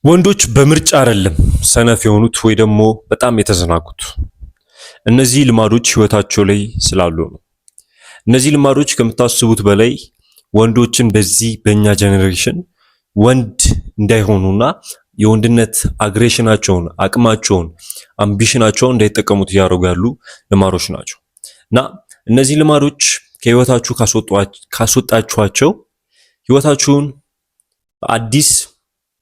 ወንዶች በምርጫ አይደለም ሰነፍ የሆኑት ወይ ደግሞ በጣም የተዘናጉት። እነዚህ ልማዶች ህይወታቸው ላይ ስላሉ ነው። እነዚህ ልማዶች ከምታስቡት በላይ ወንዶችን በዚህ በእኛ ጄኔሬሽን ወንድ እንዳይሆኑና የወንድነት አግሬሽናቸውን፣ አቅማቸውን፣ አምቢሽናቸውን እንዳይጠቀሙት እያደረጉ ያሉ ልማዶች ናቸው እና እነዚህ ልማዶች ከህይወታችሁ ካስወጣችኋቸው ህይወታችሁን በአዲስ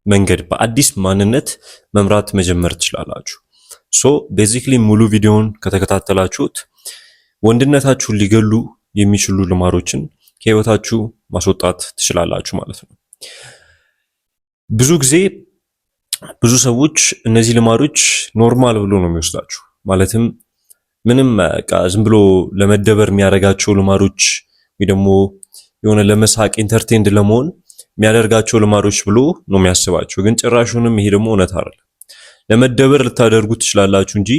መንገድ በአዲስ ማንነት መምራት መጀመር ትችላላችሁ። ቤዚክሊ ሙሉ ቪዲዮውን ከተከታተላችሁት ወንድነታችሁን ሊገሉ የሚችሉ ልማዶችን ከህይወታችሁ ማስወጣት ትችላላችሁ ማለት ነው። ብዙ ጊዜ ብዙ ሰዎች እነዚህ ልማዶች ኖርማል ብሎ ነው የሚወስዳችሁ። ማለትም ምንም ዝም ብሎ ለመደበር የሚያደርጋቸው ልማዶች ወይ ደግሞ የሆነ ለመሳቅ ኢንተርቴይንድ ለመሆን የሚያደርጋቸው ልማዶች ብሎ ነው የሚያስባቸው። ግን ጭራሹንም ይሄ ደግሞ እውነት አይደለም። ለመደበር ልታደርጉት ትችላላችሁ እንጂ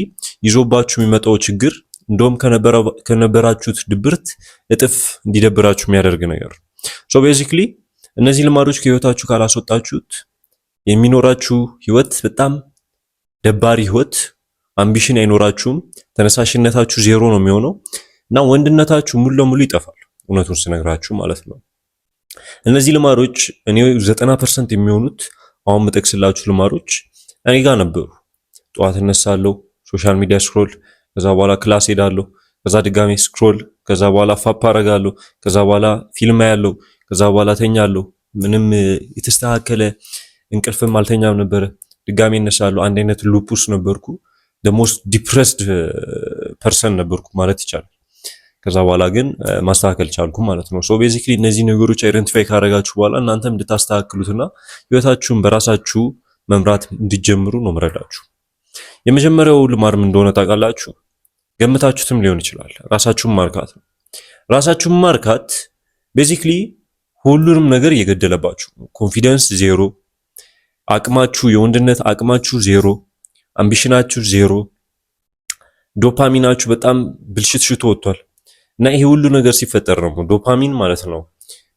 ይዞባችሁ የሚመጣው ችግር እንደውም ከነበራችሁት ድብርት እጥፍ እንዲደብራችሁ የሚያደርግ ነገር። ቤዚክሊ እነዚህ ልማዶች ከህይወታችሁ ካላስወጣችሁት የሚኖራችሁ ህይወት በጣም ደባሪ ህይወት፣ አምቢሽን አይኖራችሁም፣ ተነሳሽነታችሁ ዜሮ ነው የሚሆነው እና ወንድነታችሁ ሙሉ ለሙሉ ይጠፋል። እውነቱን ስነግራችሁ ማለት ነው። እነዚህ ልማዶች እኔ 90% የሚሆኑት አሁን መጠቅስላችሁ ልማዶች እኔ ጋር ነበሩ። ጠዋት እነሳለሁ፣ ሶሻል ሚዲያ ስክሮል፣ ከዛ በኋላ ክላስ ሄዳለሁ፣ ከዛ ድጋሜ ስክሮል፣ ከዛ በኋላ ፋፕ አደርጋለሁ፣ ከዛ በኋላ ፊልም አያለሁ፣ ከዛ በኋላ ተኛለሁ። ምንም የተስተካከለ እንቅልፍም አልተኛም ነበረ። ድጋሜ እነሳለሁ። አንድ አይነት ሉፕ ውስጥ ነበርኩ። the most depressed person ነበርኩ ማለት ይቻላል። ከዛ በኋላ ግን ማስተካከል ቻልኩ ማለት ነው። ቤዚክሊ እነዚህ ነገሮች አይደንቲፋይ ካደረጋችሁ በኋላ እናንተም እንድታስተካክሉትና ህይወታችሁን በራሳችሁ መምራት እንዲጀምሩ ነው መረዳችሁ። የመጀመሪያው ልማድ ምን እንደሆነ ታውቃላችሁ? ገምታችሁትም ሊሆን ይችላል። ራሳችሁን ማርካት ነው። ራሳችሁን ማርካት ቤዚክሊ ሁሉንም ነገር እየገደለባችሁ ነው። ኮንፊደንስ ዜሮ፣ አቅማችሁ የወንድነት አቅማችሁ ዜሮ፣ አምቢሽናችሁ ዜሮ፣ ዶፓሚናችሁ በጣም ብልሽት ወጥቷል። እና ይሄ ሁሉ ነገር ሲፈጠር ነው ዶፓሚን ማለት ነው።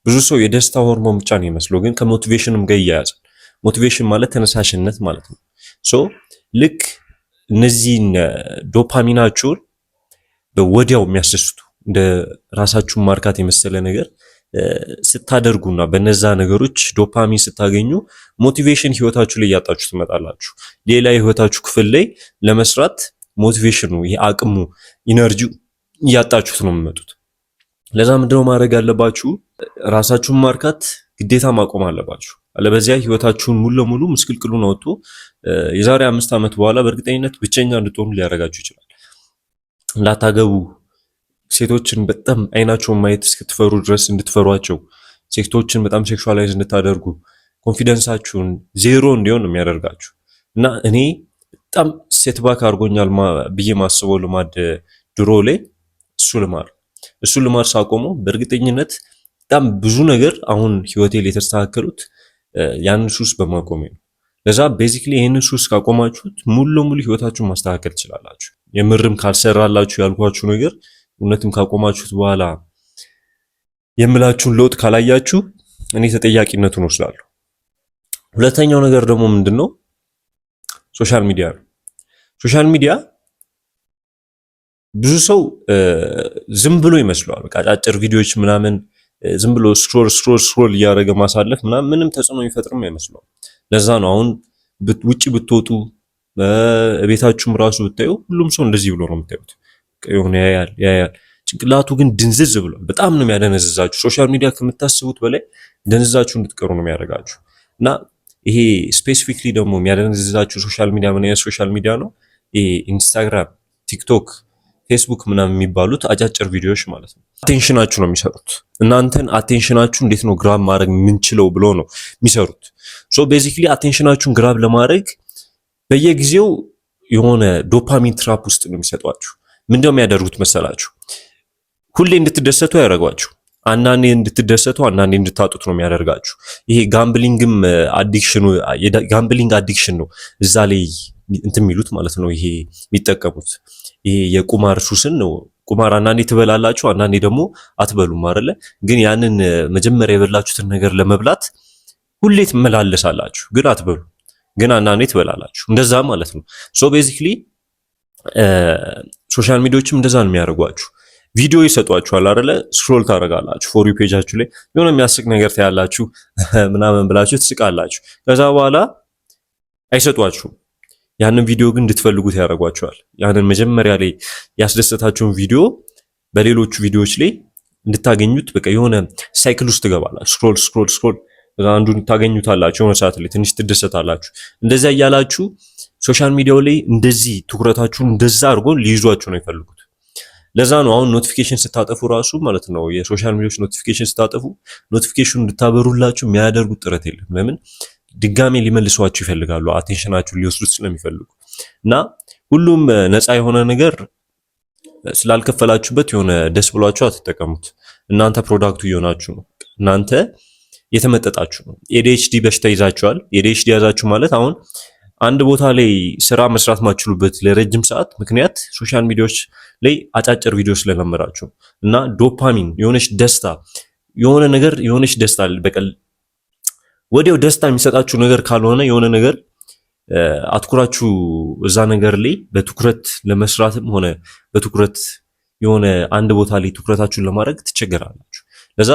ብዙ ሰው የደስታ ሆርሞን ብቻ ነው የሚመስለው፣ ግን ከሞቲቬሽንም ጋር ይያያዛል። ሞቲቬሽን ማለት ተነሳሽነት ማለት ነው። ልክ እነዚህን ዶፓሚናችሁን በወዲያው የሚያስደስቱ እንደ ራሳችሁን ማርካት የመሰለ ነገር ስታደርጉና በነዛ ነገሮች ዶፓሚን ስታገኙ ሞቲቬሽን ህይወታችሁ ላይ ያጣችሁ ትመጣላችሁ። ሌላ የህይወታችሁ ክፍል ላይ ለመስራት ሞቲቬሽኑ ይሄ አቅሙ ኢነርጂው እያጣችሁት ነው የምትመጡት። ለዛ ምንድነው ማድረግ ያለባችሁ? ራሳችሁን ማርካት ግዴታ ማቆም አለባችሁ። አለበለዚያ ህይወታችሁን ሙሉ ለሙሉ ምስቅልቅሉን አውጥቶ የዛሬ 5 ዓመት በኋላ በእርግጠኝነት ብቸኛ እንድትሆኑ ሊያረጋችሁ ይችላል። እንዳታገቡ፣ ሴቶችን በጣም አይናቸውን ማየት እስክትፈሩ ድረስ እንድትፈሯቸው፣ ሴቶችን በጣም ሴክሹዋላይዝ እንድታደርጉ፣ ኮንፊደንሳችሁን ዜሮ እንዲሆን ነው የሚያደርጋችሁ። እና እኔ በጣም ሴትባክ አድርጎኛል ብዬ ማስበው ልማድ ድሮ ላይ እሱ ልማድ ሳቆመው በእርግጠኝነት በጣም ብዙ ነገር አሁን ህይወቴ ላይ የተስተካከሉት ያንን ሱስ በማቆሜ ነው። ለዛ ቤዚክሊ ይሄንን ሱስ ካቆማችሁት ሙሉ ለሙሉ ህይወታችሁን ማስተካከል ትችላላችሁ። የምርም ካልሰራላችሁ ያልኳችሁ ነገር እውነትም ካቆማችሁት በኋላ የምላችሁን ለውጥ ካላያችሁ እኔ ተጠያቂነቱን ወስዳለሁ። ሁለተኛው ነገር ደግሞ ምንድነው? ሶሻል ሚዲያ ነው። ሶሻል ሚዲያ ብዙ ሰው ዝም ብሎ ይመስለዋል። በቃ አጫጭር ቪዲዮዎች ምናምን ዝም ብሎ ስክሮል እያደረገ ማሳለፍ ምንም ተጽዕኖ የሚፈጥርም አይመስለውም። ለዛ ነው አሁን ውጪ ብትወጡ ቤታችሁም ራሱ ብታዩ ሁሉም ሰው እንደዚህ ብሎ ነው የምታዩት። የሆነ ያያል። ጭንቅላቱ ግን ድንዝዝ ብሏል። በጣም ነው የሚያደነዝዛችሁ። ሶሻል ሚዲያ ከምታስቡት በላይ ደንዝዛችሁ እንድትቀሩ ነው የሚያደርጋችሁ። እና ይሄ ስፔሲፊክሊ ደግሞ የሚያደነዝዛችሁ ሶሻል ሚዲያ ምን አይነት ሶሻል ሚዲያ ነው? ይሄ ኢንስታግራም፣ ቲክቶክ፣ ፌስቡክ ምናምን የሚባሉት አጫጭር ቪዲዮዎች ማለት ነው። አቴንሽናችሁ ነው የሚሰሩት። እናንተን አቴንሽናችሁ እንዴት ነው ግራብ ማድረግ የምንችለው ብሎ ነው የሚሰሩት። ቤዚክሊ አቴንሽናችሁን ግራብ ለማድረግ በየጊዜው የሆነ ዶፓሚን ትራፕ ውስጥ ነው የሚሰጧችሁ። ምንድነው የሚያደርጉት መሰላችሁ? ሁሌ እንድትደሰቱ ያደርጓችሁ። አንዳንዴ እንድትደሰቱ አንዳንዴ እንድታጡት ነው የሚያደርጋችሁ። ይሄ ጋምብሊንግ አዲክሽን ነው እዛ ላይ እንትን የሚሉት ማለት ነው። ይሄ የሚጠቀሙት ይሄ የቁማር ሱስን ነው። ቁማር አንዳንዴ ትበላላችሁ፣ አንዳንዴ ደግሞ አትበሉም አይደለ? ግን ያንን መጀመሪያ የበላችሁትን ነገር ለመብላት ሁሌ ትመላለሳላችሁ፣ ግን አትበሉ። ግን አንዳንዴ ትበላላችሁ። እንደዛ ማለት ነው። ሶ ቤዚክሊ ሶሻል ሚዲያዎችም እንደዛ ነው የሚያደርጓችሁ። ቪዲዮ ይሰጧችኋል አይደለ? ስክሮል ታደርጋላችሁ ፎር ዩ ፔጃችሁ ላይ የሆነ የሚያስቅ ነገር ታያላችሁ ምናምን ብላችሁ ትስቃላችሁ። ከዛ በኋላ አይሰጧችሁም። ያንን ቪዲዮ ግን እንድትፈልጉት ያደርጓችኋል። ያንን መጀመሪያ ላይ ያስደሰታችሁን ቪዲዮ በሌሎቹ ቪዲዮዎች ላይ እንድታገኙት በቃ የሆነ ሳይክል ውስጥ ትገባላችሁ። ስክሮል አንዱን ታገኙታላችሁ። የሆነ ሰዓት ላይ ትንሽ ትደሰታላችሁ። እንደዛ እያላችሁ ሶሻል ሚዲያው ላይ እንደዚህ ትኩረታችሁን እንደዛ አድርጎ ሊይዟችሁ ነው ይፈልጉት። ለዛ ነው አሁን ኖቲፊኬሽን ስታጠፉ ራሱ ማለት ነው የሶሻል ሚዲያዎች ኖቲፊኬሽን ስታጠፉ ኖቲፊኬሽን እንድታበሩላችሁ የሚያደርጉት ጥረት የለም። ለምን? ድጋሜ ሊመልሷችሁ ይፈልጋሉ። አቴንሽናችሁን ሊወስዱት ስለሚፈልጉ እና ሁሉም ነፃ የሆነ ነገር ስላልከፈላችሁበት የሆነ ደስ ብሏችሁ አትጠቀሙት። እናንተ ፕሮዳክቱ እየሆናችሁ ነው። እናንተ የተመጠጣችሁ ነው። ኤዲኤችዲ በሽታ ይዛችኋል። ኤዲኤችዲ ያዛችሁ ማለት አሁን አንድ ቦታ ላይ ስራ መስራት ማችሉበት ለረጅም ሰዓት ምክንያት ሶሻል ሚዲያዎች ላይ አጫጭር ቪዲዮ ስለለመዳችሁ እና ዶፓሚን የሆነች ደስታ የሆነ ነገር የሆነች ደስታ በቀል ወዲያው ደስታ የሚሰጣችሁ ነገር ካልሆነ የሆነ ነገር አትኩራችሁ እዛ ነገር ላይ በትኩረት ለመስራትም ሆነ በትኩረት የሆነ አንድ ቦታ ላይ ትኩረታችሁን ለማድረግ ትቸገራላችሁ። ለዛ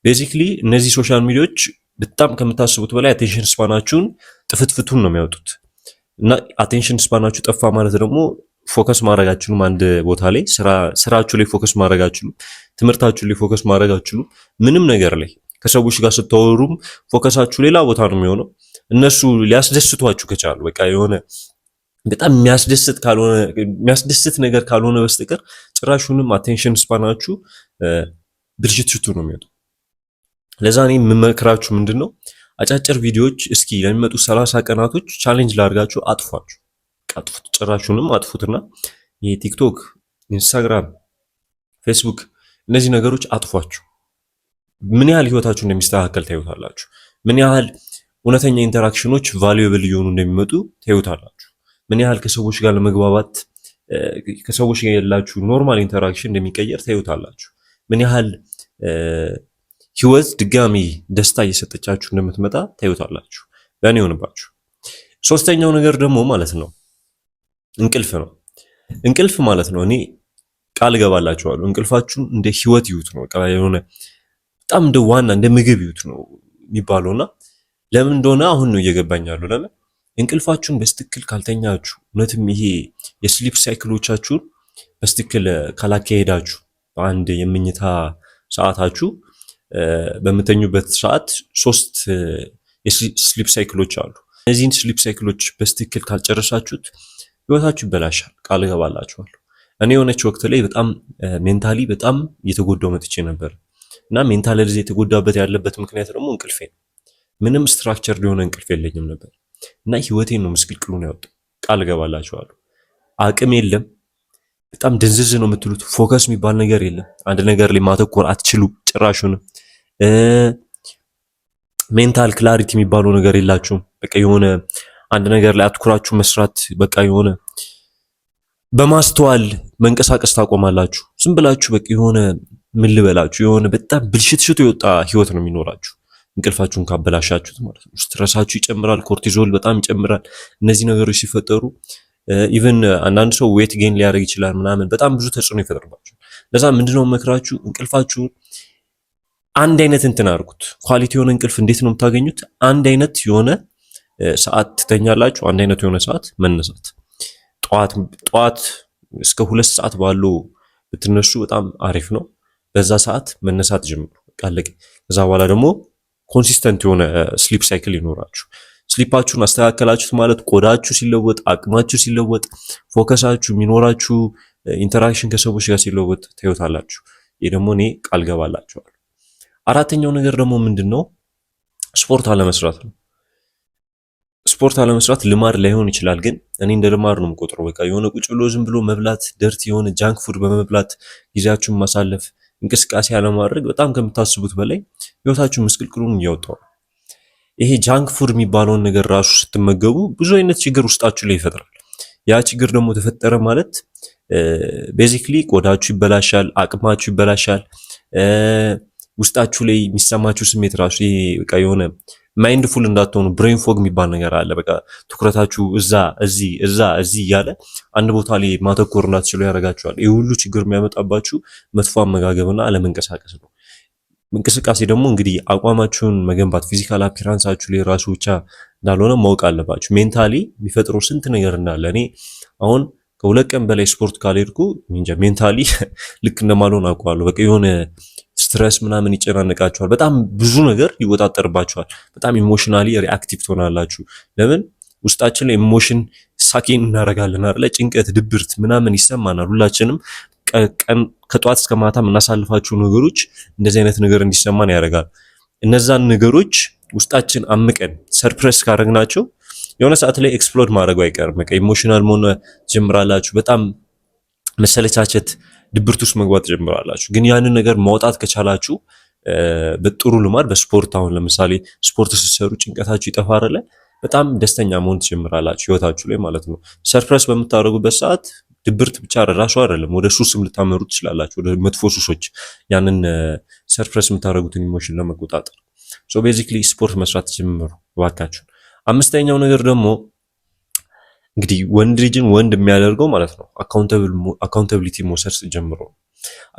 ቤዚክሊ እነዚህ ሶሻል ሚዲያዎች በጣም ከምታስቡት በላይ አቴንሽን ስፓናችሁን ጥፍትፍቱን ነው የሚያወጡት እና አቴንሽን ስፓናችሁ ጠፋ ማለት ደግሞ ፎከስ ማድረጋችሁም አንድ ቦታ ላይ ስራችሁ ላይ ፎከስ ማድረጋችሁም ትምህርታችሁ ላይ ፎከስ ማድረጋችሁም ምንም ነገር ላይ ከሰዎች ጋር ስትወሩም ፎከሳችሁ ሌላ ቦታ ነው የሚሆነው። እነሱ ሊያስደስቷችሁ ከቻሉ በቃ የሆነ በጣም የሚያስደስት ነገር ካልሆነ በስተቀር ጭራሹንም አቴንሽን ስፓናችሁ ብልሽትሽቱ ነው የሚወጣው። ለዛ እኔ የምመክራችሁ ምንድነው አጫጭር ቪዲዮዎች እስኪ ለሚመጡ 30 ቀናቶች ቻሌንጅ ላድርጋችሁ፣ አጥፏችሁ ቀጥፉት፣ ጭራሹንም አጥፉትና የቲክቶክ፣ ኢንስታግራም፣ ፌስቡክ እነዚህ ነገሮች አጥፏችሁ። ምን ያህል ህይወታችሁ እንደሚስተካከል ታዩታላችሁ። ምን ያህል እውነተኛ ኢንተራክሽኖች ቫልዩብል እየሆኑ እንደሚመጡ ታዩታላችሁ። ምን ያህል ከሰዎች ጋር ለመግባባት ከሰዎች ጋር ያላችሁ ኖርማል ኢንተራክሽን እንደሚቀየር ታዩታላችሁ። ምን ያህል ህይወት ድጋሚ ደስታ እየሰጠቻችሁ እንደምትመጣ ታዩታላችሁ። ያኔ ይሆንባችሁ። ሶስተኛው ነገር ደግሞ ማለት ነው እንቅልፍ ነው። እንቅልፍ ማለት ነው እኔ ቃል ገባላችኋለሁ እንቅልፋችሁን እንደ ህይወት ይዩት ነው። በቃ የሆነ በጣም እንደ ዋና እንደ ምግብ ይዩት ነው የሚባለውና ለምን እንደሆነ አሁን ነው እየገባኝ ያለው። ለምን እንቅልፋችሁን በስትክክል ካልተኛችሁ እውነትም ይሄ የስሊፕ ሳይክሎቻችሁን በስትክክል ካላካሄዳችሁ በአንድ የምኝታ ሰዓታችሁ በምተኙበት ሰዓት 3 የስሊፕ ሳይክሎች አሉ። እነዚህን ስሊፕ ሳይክሎች በስትክክል ካልጨረሳችሁት ህይወታችሁ ይበላሻል። ቃል ገባላችኋለሁ። እኔ የሆነች ወቅት ላይ በጣም ሜንታሊ በጣም እየተጎዳው መጥቼ ነበር እና ሜንታሊ የተጎዳበት ያለበት ምክንያት ደግሞ እንቅልፌ ነው። ምንም ስትራክቸር የሆነ እንቅልፍ የለኝም ነበር እና ህይወቴን ነው ምስቅልቅሉን ያወጣው። ቃል ገባላችኋለሁ። አቅም የለም። በጣም ድንዝዝ ነው የምትሉት። ፎከስ የሚባል ነገር የለም። አንድ ነገር ላይ ማተኮር አትችሉ ጭራሹንም። ሜንታል ክላሪቲ የሚባለው ነገር የላችሁም። በቃ የሆነ አንድ ነገር ላይ አትኩራችሁ መስራት በቃ የሆነ በማስተዋል መንቀሳቀስ ታቆማላችሁ። ዝም ብላችሁ በቃ የሆነ ምን ልበላችሁ የሆነ በጣም ብልሽትሽቱ የወጣ ህይወት ነው የሚኖራችሁ እንቅልፋችሁን ካበላሻችሁት ማለት ነው። ስትረሳችሁ ይጨምራል፣ ኮርቲዞል በጣም ይጨምራል። እነዚህ ነገሮች ሲፈጠሩ ኢቭን አንዳንድ ሰው ዌት ጌን ሊያደርግ ይችላል ምናምን በጣም ብዙ ተጽዕኖ ይፈጥርባችሁ። ለዛ ምንድነው መክራችሁ እንቅልፋችሁ አንድ አይነት እንትን አድርጉት። ኳሊቲ የሆነ እንቅልፍ እንዴት ነው የምታገኙት? አንድ አይነት የሆነ ሰዓት ትተኛላችሁ፣ አንድ አይነት የሆነ ሰዓት መነሳት። ጠዋት እስከ 2 ሰዓት ባለው ብትነሱ በጣም አሪፍ ነው። በዛ ሰዓት መነሳት ጀምሩ። ቃለቀ። ከዛ በኋላ ደግሞ ኮንሲስተንት የሆነ ስሊፕ ሳይክል ይኖራችሁ። ስሊፓችሁን አስተካከላችሁት ማለት ቆዳችሁ ሲለወጥ፣ አቅማችሁ ሲለወጥ፣ ፎከሳችሁ የሚኖራችሁ ኢንተራክሽን ከሰዎች ጋር ሲለወጥ ታዩታላችሁ። ይሄ ደግሞ እኔ ቃል ገባላችኋለሁ። አራተኛው ነገር ደግሞ ምንድነው? ስፖርት አለመስራት ነው። ስፖርት አለመስራት ልማድ ላይሆን ይችላል፣ ግን እኔ እንደ ልማድ ነው የምቆጥረው። በቃ የሆነ ቁጭ ብሎ ዝም ብሎ መብላት፣ ደርቲ የሆነ ጃንክ ፉድ በመብላት ጊዜያችሁን ማሳለፍ፣ እንቅስቃሴ አለማድረግ በጣም ከምታስቡት በላይ ህይወታችሁን ምስቅልቅሉን እያወጣው። ይሄ ጃንክ ፉድ የሚባለውን ነገር ራሱ ስትመገቡ ብዙ አይነት ችግር ውስጣችሁ ላይ ይፈጥራል። ያ ችግር ደግሞ ተፈጠረ ማለት ቤዚክሊ ቆዳችሁ ይበላሻል፣ አቅማችሁ ይበላሻል። ውስጣችሁ ላይ የሚሰማችሁ ስሜት ራሱ ይሄ በቃ የሆነ ማይንድፉል እንዳትሆኑ ብሬን ፎግ የሚባል ነገር አለ። በቃ ትኩረታችሁ እዛ እዚህ እያለ አንድ ቦታ ላይ ማተኮር እንዳትችሉ ያደርጋችኋል። ይህ ሁሉ ችግር የሚያመጣባችሁ መጥፎ አመጋገብና አለመንቀሳቀስ ነው። እንቅስቃሴ ደግሞ እንግዲህ አቋማችሁን መገንባት ፊዚካል አፒራንሳችሁ ላይ ራሱ ብቻ እንዳልሆነ ማወቅ አለባችሁ። ሜንታሊ የሚፈጥረው ስንት ነገር እንዳለ እኔ አሁን ከሁለት ቀን በላይ ስፖርት ካልሄድኩ እንጃ ሜንታሊ ልክ እንደማልሆን አውቀዋለሁ። በቃ የሆነ ስትረስ ምናምን ይጨናነቃችኋል። በጣም ብዙ ነገር ይወጣጠርባችኋል። በጣም ኢሞሽናሊ ሪአክቲቭ ትሆናላችሁ። ለምን ውስጣችን ላይ ኢሞሽን ሳኪን እናደርጋለን አይደለ? ጭንቀት፣ ድብርት ምናምን ይሰማናል ሁላችንም። ቀን ከጧት እስከ ማታ የምናሳልፋቸው ነገሮች እንደዚህ አይነት ነገር እንዲሰማን ያደርጋል። እነዛን ነገሮች ውስጣችን አምቀን ሰርፕረስ ካደረግናቸው የሆነ ሰዓት ላይ ኤክስፕሎድ ማድረጉ አይቀርም። በቃ ኢሞሽናል መሆን ትጀምራላችሁ። በጣም መሰለቻቸት፣ ድብርት ውስጥ መግባት ትጀምራላችሁ። ግን ያንን ነገር ማውጣት ከቻላችሁ በጥሩ ልማድ በስፖርት አሁን ለምሳሌ ስፖርት ስትሰሩ ጭንቀታችሁ ይጠፋል። በጣም ደስተኛ መሆን ትጀምራላችሁ ህይወታችሁ ላይ ማለት ነው። ሰርፕረስ በምታደርጉበት ሰዓት ድብርት ብቻ ራሱ አይደለም ወደ ሱስም ልታመሩ ትችላላችሁ፣ ወደ መጥፎ ሱሶች፣ ያንን ሰርፕረስ የምታደርጉትን ኢሞሽን ለመቆጣጠር። ሶ ቤዚክሊ ስፖርት መስራት ጀምሩ እባካችሁ። አምስተኛው ነገር ደግሞ እንግዲህ ወንድ ልጅን ወንድ የሚያደርገው ማለት ነው አካውንታቢሊቲ መውሰድ ጀምሩ።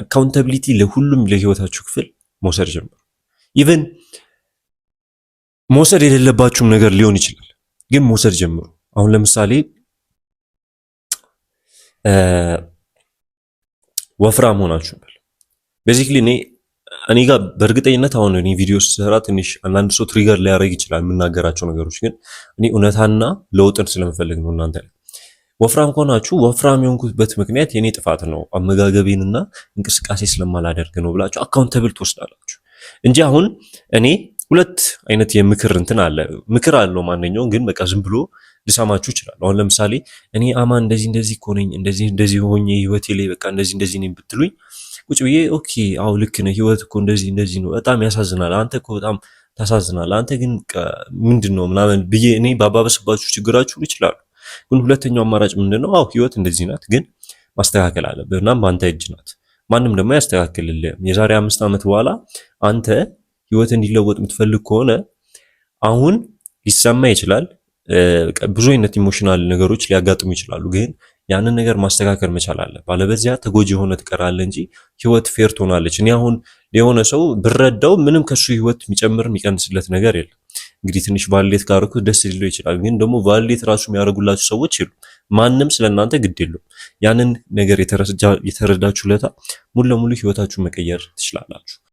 አካውንታቢሊቲ ለሁሉም ለህይወታችሁ ክፍል መውሰድ ጀምሩ። ኢቭን መውሰድ የሌለባችሁም ነገር ሊሆን ይችላል፣ ግን መውሰድ ጀምሩ። አሁን ለምሳሌ ወፍራም ሆናችሁ ቤዚክሊ እኔ ጋር በእርግጠኝነት አሁን እኔ ቪዲዮ ስሰራ ትንሽ አንዳንድ ሰው ትሪገር ሊያደርግ ይችላል የምናገራቸው ነገሮች፣ ግን እኔ እውነታና ለውጥን ስለምፈልግ ነው እናንተ ላይ። ወፍራም ከሆናችሁ ወፍራም የሆንኩበት ምክንያት የኔ ጥፋት ነው አመጋገቤንና እንቅስቃሴ ስለማላደርግ ነው ብላችሁ አካውንታብል ትወስዳላችሁ እንጂ አሁን እኔ ሁለት አይነት የምክር እንትን አለ። ምክር አለው ማንኛውም፣ ግን በቃ ዝም ብሎ ልሰማችሁ ይችላል። አሁን ለምሳሌ እኔ አማን እንደዚህ እኮ ነኝ እንደዚህ ሆኜ ህይወቴ ላይ በቃ እንደዚህ ነኝ ብትሉኝ ቁጭ ብዬ ኦኬ አው ልክ ነህ፣ ህይወት እኮ እንደዚህ ነው፣ በጣም ያሳዝናል፣ አንተ እኮ በጣም ታሳዝናል፣ አንተ ግን ምንድነው ምናምን ብዬ እኔ ባባበስባችሁ ችግራችሁ ይችላል። ግን ሁለተኛው አማራጭ ምንድነው? አው ህይወት እንደዚህ ናት፣ ግን ማስተካከል አለብህ እና በአንተ እጅ ናት። ማንም ደግሞ ያስተካክልልህ። የዛሬ 5 ዓመት በኋላ አንተ ህይወት እንዲለወጥ የምትፈልግ ከሆነ አሁን ሊሰማ ይችላል፣ ብዙ አይነት ኢሞሽናል ነገሮች ሊያጋጥሙ ይችላሉ። ግን ያንን ነገር ማስተካከል መቻል አለ። ባለበዚያ ተጎጂ የሆነ ትቀራለህ እንጂ ህይወት ፌር ትሆናለች። እኔ አሁን የሆነ ሰው ብረዳው ምንም ከሱ ህይወት የሚጨምር የሚቀንስለት ነገር የለም። እንግዲህ ትንሽ ቫሊዴት ካደረኩት ደስ ሊለው ይችላል። ግን ደግሞ ቫሊዴት ራሱ የሚያደርጉላችሁ ሰዎች የሉ። ማንም ስለእናንተ ግድ የለውም። ያንን ነገር የተረዳችሁ ለታ ሙሉ ለሙሉ ህይወታችሁ መቀየር ትችላላችሁ።